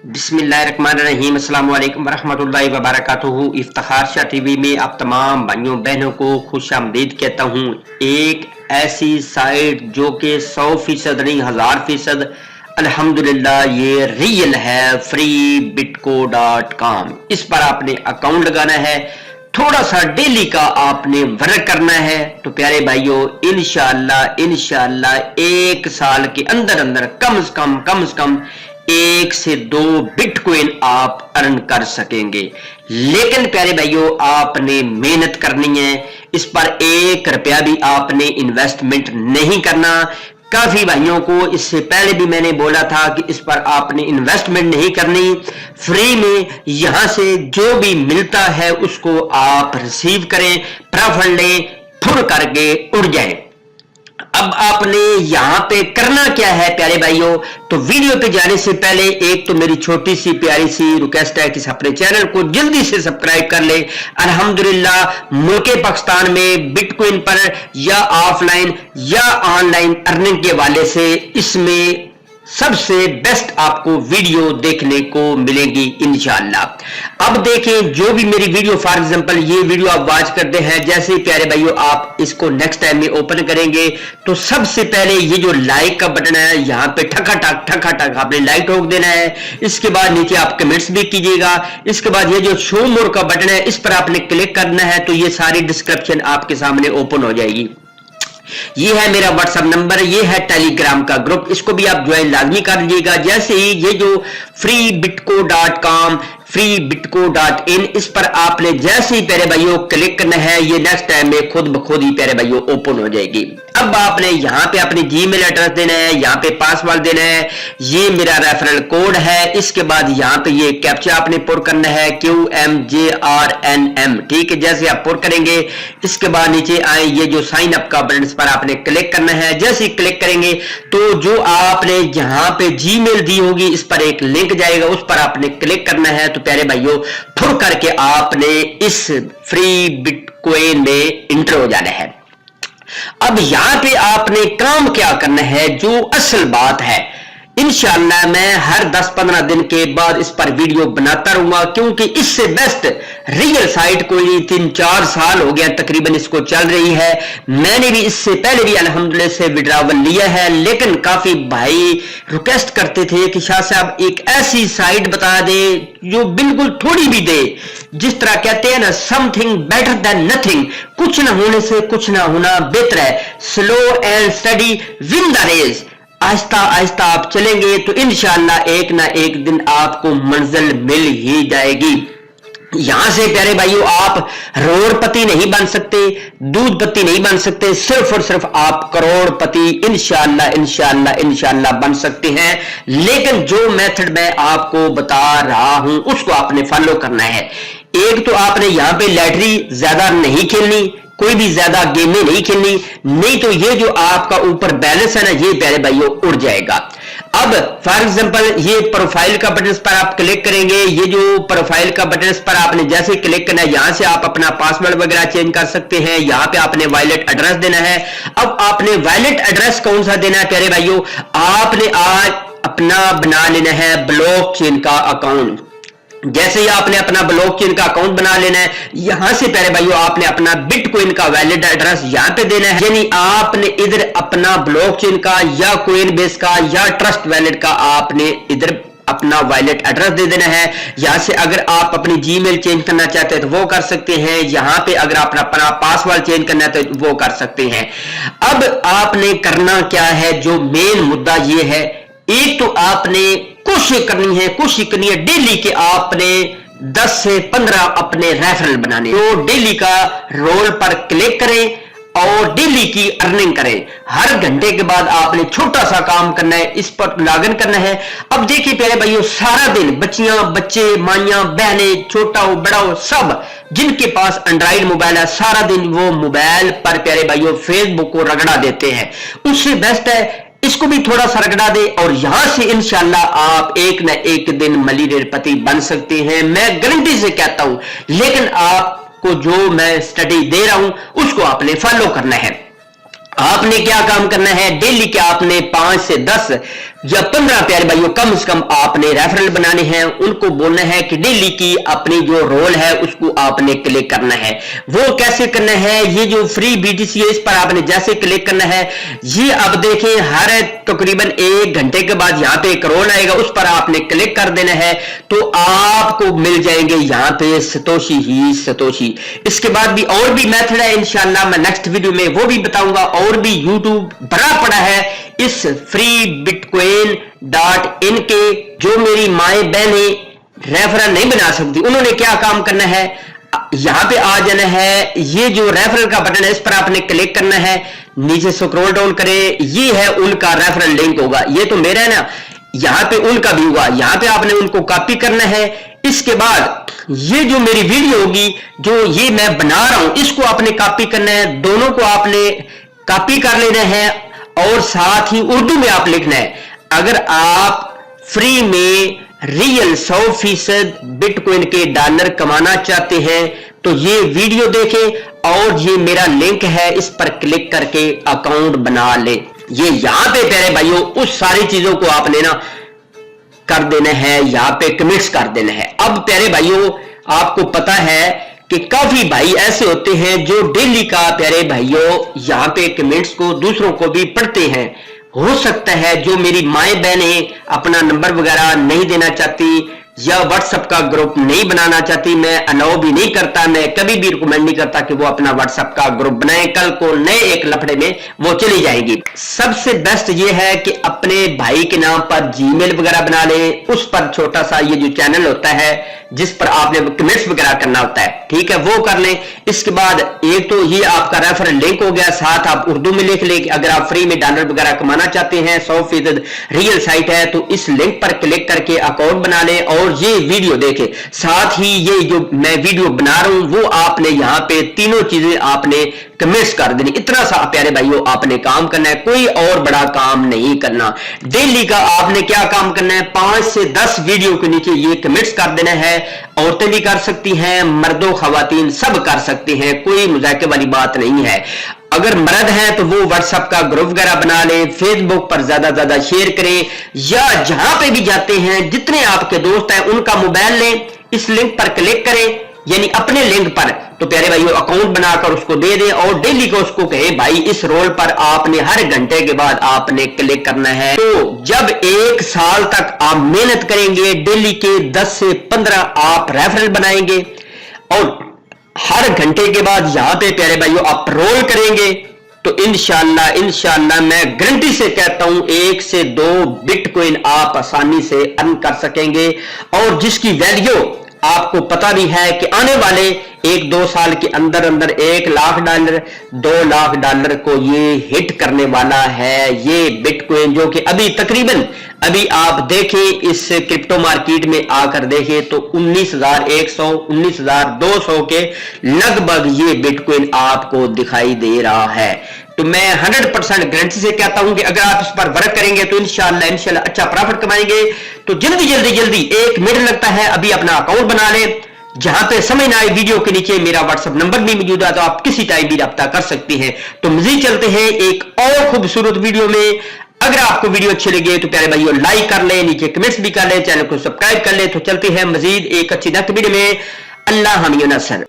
बिस्मिल्लाहिर्रहमानिर्रहीम अस्सलाम वालेकुम वरहमतुल्लाहि वबरकातुहू। इफ्तिखार शाह टीवी में आप तमाम भाइयों बहनों को खुश आमदीद कहता हूँ। एक ऐसी साइट जो कि 100% नहीं 1000% अल्हम्दुलिल्लाह ये रियल है, freebitco.com। इस पर आपने अकाउंट लगाना है, थोड़ा सा डेली का आपने वर्क करना है। तो प्यारे भाइयों इंशाअल्लाह 1 साल के अंदर अंदर कम से कम 1 से 2 बिटकॉइन आप अर्न कर सकेंगे। लेकिन प्यारे भाइयों आपने मेहनत करनी है, इस पर 1 रुपया भी आपने इन्वेस्टमेंट नहीं करना। काफी भाइयों को इससे पहले भी मैंने बोला था कि इस पर आपने इन्वेस्टमेंट नहीं करनी, फ्री में यहां से जो भी मिलता है उसको आप रिसीव करें, प्रॉफिट लें, फुर करके उड़ जाएं। अब आपने यहां पे करना क्या है प्यारे भाइयों, तो वीडियो पे जाने से पहले एक तो मेरी छोटी सी प्यारी सी रिक्वेस्ट है कि अपने चैनल को जल्दी से सब्सक्राइब कर ले। अल्हम्दुलिल्लाह मुल्क पाकिस्तान में बिटकॉइन पर या ऑफलाइन या ऑनलाइन अर्निंग के वाले से इसमें सबसे बेस्ट आपको वीडियो देखने को मिलेगी इंशाअल्लाह। अब देखें जो भी मेरी वीडियो, फॉर एग्जांपल ये वीडियो आप वॉच करते हैं, जैसे प्यारे भाइयों आप इसको नेक्स्ट टाइम में ओपन करेंगे तो सबसे पहले ये जो लाइक का बटन है यहाँ पे ठका ठक आपने लाइक ठोक देना है। इसके बाद नीचे आप कमेंट्स भी कीजिएगा। इसके बाद ये जो शो मोर का बटन है इस पर आपने क्लिक करना है, तो ये सारी डिस्क्रिप्शन आपके सामने ओपन हो जाएगी। ये है मेरा व्हाट्सएप नंबर, ये है टेलीग्राम का ग्रुप, इसको भी आप ज्वाइन लाजमी कर लीजिएगा। जैसे ही ये जो freebitco.com freebitco.in इस पर आपने जैसे ही प्यारे भाइयों क्लिक करना है, ये नेक्स्ट टाइम में खुद ब खुद ही प्यारे भाइयों ओपन हो जाएगी। अब आपने यहाँ पे अपनी जीमेल एड्रेस देना है, यहाँ पे पासवर्ड देना है, ये मेरा रेफरल कोड है। इसके बाद यहाँ पे ये कैप्चा आपने पुट करना है QMJRNM, ठीक है। जैसे आप पुट करेंगे इसके बाद नीचे आए ये जो साइन अप का बटन, इस पर आपने क्लिक करना है। जैसे ही क्लिक करेंगे तो जो आपने यहाँ पे जीमेल दी होगी इस पर एक लिंक जाएगा, उस पर आपने क्लिक करना है। तो प्यारे भाइयों फुर करके आपने इस फ्री बिटकॉइन में इंटर हो जाना है। अब यहां पे आपने काम क्या करना है, जो असल बात है, इंशाअल्लाह मैं हर 10-15 दिन के बाद इस पर वीडियो बनाता रहूंगा, क्योंकि इससे बेस्ट रियल साइट कोई 3-4 साल हो गया तकरीबन इसको चल रही है। मैंने भी इससे पहले भी अल्हम्दुलिल्लाह से विड्रॉवल लिया है, लेकिन काफी भाई रिक्वेस्ट करते थे कि शाह साहब एक ऐसी साइट बता दे जो बिल्कुल थोड़ी भी दे, जिस तरह कहते हैं ना समथिंग बेटर देन नथिंग, कुछ ना होने से कुछ ना होना बेहतर है। Slow and steady win the race, आहिस्ता आहिस्ता आप चलेंगे तो इंशाअल्लाह एक ना एक दिन आपको मंजिल मिल ही जाएगी। यहां से प्यारे भाइयों आप करोड़पति नहीं बन सकते, दूधपति नहीं बन सकते, सिर्फ और सिर्फ आप करोड़पति इंशाअल्लाह बन सकते हैं। लेकिन जो मेथड मैं आपको बता रहा हूं उसको आपने फॉलो करना है। एक तो आपने यहां पे लैटरी ज्यादा नहीं खेलनी, कोई भी ज्यादा गेमें नहीं खेलनी, नहीं तो ये जो आपका ऊपर बैलेंस है ना ये प्यारे भाइयों उड़ जाएगा। अब फॉर एग्जांपल ये प्रोफाइल का बटन पर आप क्लिक करेंगे, ये जो प्रोफाइल का बटन पर आपने जैसे क्लिक करना है यहां से आप अपना पासवर्ड वगैरह चेंज कर सकते हैं। यहां पे आपने वॉलेट एड्रेस देना है। अब आपने वॉलेट एड्रेस कौन सा देना है प्यारे भाइयों, आपने आज अपना बना लेना है ब्लॉकचेन का अकाउंट। जैसे ही आपने अपना ब्लॉकचेन का अकाउंट बना लेना है, यहां से प्यारे भाइयों आपने अपना बिटकॉइन का वैलिड एड्रेस यहां पे देना है। यानी आपने इधर अपना ब्लॉकचेन का या कोइन बेस का या ट्रस्ट वैलेट का आपने इधर अपना वॉलेट एड्रेस दे देना है। यहां से अगर आप अपनी जीमेल चेंज करना चाहते हैं तो वो कर सकते हैं, यहां पे अगर आप अपना पासवर्ड चेंज करना है तो वो कर सकते हैं। अब आपने करना क्या है, जो मेन मुद्दा ये है, एक तो आपने कोशिश करनी है डेली के आपने 10 से 15 अपने रेफरल बनाने, तो डेली का रोल पर क्लिक करें और डेली की अर्निंग करें। हर घंटे के बाद आपने छोटा सा काम करना है, इस पर लॉगिन करना है। अब देखिए प्यारे भाइयों सारा दिन बच्चियां बच्चे माइयां बहनें छोटा हो बड़ा हो सब जिनके पास एंड्रॉइड मोबाइल है सारा दिन वो मोबाइल पर प्यारे भाइयों फेसबुक को रगड़ा देते हैं। उससे बेस्ट है इसको भी थोड़ा सा रगड़ा दे और यहां से इंशाअल्लाह आप एक न एक दिन मिलियनेरपति बन सकते हैं, मैं गारंटी से कहता हूं। लेकिन आपको जो मैं स्टडी दे रहा हूं उसको आपने फॉलो करना है। आपने क्या काम करना है, डेली के आपने 5 से 10 या 15 प्यारे भाइयों कम से कम आपने रेफरल बनाने हैं। उनको बोलना है कि डेली की अपनी जो रोल है उसको आपने क्लिक करना है। वो कैसे करना है, ये जो फ्री बीटीसी है इस पर आपने जैसे क्लिक करना है, ये अब देखें हर तकरीबन 1 घंटे के बाद यहाँ पे एक रोल आएगा, उस पर आपने क्लिक कर देना है तो आपको मिल जाएंगे यहाँ पे सतोशी ही सतोशी। इसके बाद भी और भी मेथड है, इंशाल्लाह मैं नेक्स्ट वीडियो में वो भी बताऊंगा। और भी यूट्यूब भरा पड़ा है इस फ्री bitcoin.in के। जो मेरी माए बहनें रेफरल नहीं बना सकती उन्होंने क्या काम करना है, यहां पे आ जाना है, ये जो रेफरल का बटन है इस पर आपने क्लिक करना है, नीचे स्क्रॉल डाउन करें, ये है उनका रेफरल लिंक होगा। ये तो मेरा है ना, यहां पे उनका भी होगा, यहां पे आपने उनको कॉपी करना है। इसके बाद ये जो मेरी वीडियो होगी जो ये मैं बना रहा हूं इसको आपने कॉपी करना है, दोनों को आपने कॉपी कर लेना है और साथ ही उर्दू में आप लिखना है। अगर आप फ्री में रियल 100% बिटकॉइन के डॉलर कमाना चाहते हैं तो ये वीडियो देखें और ये मेरा लिंक है, इस पर क्लिक करके अकाउंट बना ले। ये यहां पे प्यारे भाइयों उस सारी चीजों को आपने ना कर देना है, यहां पे कमिट्स कर देना है। अब प्यारे भाइयों आपको पता है कि काफी भाई ऐसे होते हैं जो डेली का प्यारे भाइयों यहां पे कमेंट्स को दूसरों को भी पढ़ते हैं। हो सकता है जो मेरी माए बहनें अपना नंबर वगैरह नहीं देना चाहती या व्हाट्सएप का ग्रुप नहीं बनाना चाहती, मैं अलाउ भी नहीं करता, मैं कभी भी रिकमेंड नहीं करता कि वो अपना व्हाट्सएप का ग्रुप बनाए, कल को नए एक लफड़े में वो चली जाएंगी। सबसे बेस्ट ये है कि अपने भाई के नाम पर जीमेल वगैरह बना ले, उस पर छोटा सा ये जो चैनल होता है जिस पर आपने कमेंट्स वगैरह करना होता है, ठीक है, वो कर लें। इसके बाद एक तो ये आपका रेफरल लिंक हो गया, साथ आप उर्दू में लिख लें कि अगर आप फ्री में डॉलर वगैरह कमाना चाहते हैं, 100% रियल साइट है, तो इस लिंक पर क्लिक करके अकाउंट बना लें और ये वीडियो देखें। साथ ही ये जो मैं वीडियो बना रहा हूं वो आपने यहां पे तीनों चीजें आपने कमेंट्स कर देनी। इतना सा प्यारे भाइयों आपने काम करना है, कोई और बड़ा काम नहीं करना। डेली का आपने क्या काम करना है, 5 से 10 वीडियो के नीचे ये कमेंट्स कर देना है। औरतें भी कर सकती हैं, मर्दों खवातीन सब कर सकते हैं, कोई मजाक वाली बात नहीं है। अगर मर्द हैं तो वो व्हाट्सएप का ग्रुप वगैरह बना लें, फेसबुक पर ज्यादा शेयर करें, या जहां पे भी जाते हैं जितने आपके दोस्त हैं उनका मोबाइल लें, इस लिंक पर क्लिक करें यानी अपने लिंक पर, तो प्यारे भाइयों अकाउंट बनाकर उसको दे दें और डेली को उसको कहे भाई इस रोल पर आपने हर घंटे के बाद आपने क्लिक करना है। तो जब 1 साल तक आप मेहनत करेंगे, डेली के 10 से 15 आप रेफरल बनाएंगे और हर घंटे के बाद यहां पे प्यारे भाइयों आप रोल करेंगे तो इंशाल्लाह मैं गारंटी से कहता हूं 1 से 2 बिटकॉइन आप आसानी से अर्न कर सकेंगे। और जिसकी वैल्यू आपको पता भी है कि आने वाले 1-2 साल के अंदर 1 लाख डॉलर 2 लाख डॉलर को ये हिट करने वाला है ये बिटकॉइन, जो कि अभी तकरीबन अभी आप देखें इस क्रिप्टो मार्केट में आकर देखें तो 19,100 19,200 के लगभग ये बिटकॉइन आपको दिखाई दे रहा है। तो मैं 100% गारंटी से कहता हूं कि अगर आप इस पर वर्क करेंगे तो इंशाल्लाह अच्छा प्रॉफिट कमाएंगे। तो जल्दी 1 मिनट लगता है, अभी अपना अकाउंट बना लें। जहां पे समझ ना आए वीडियो के नीचे मेरा व्हाट्सएप नंबर भी मौजूद है, तो आप किसी टाइम भी रब्ता कर सकते हैं। तो मजीद चलते हैं एक और खूबसूरत वीडियो में। अगर आपको वीडियो अच्छी लगे तो प्यारे भाइयों लाइक कर लें, नीचे कमेंट्स भी कर लें, चैनल को सब्सक्राइब कर लें। तो चलते हैं मजीद एक अच्छी नेक्स्ट वीडियो में। अल्लाह हम नसर।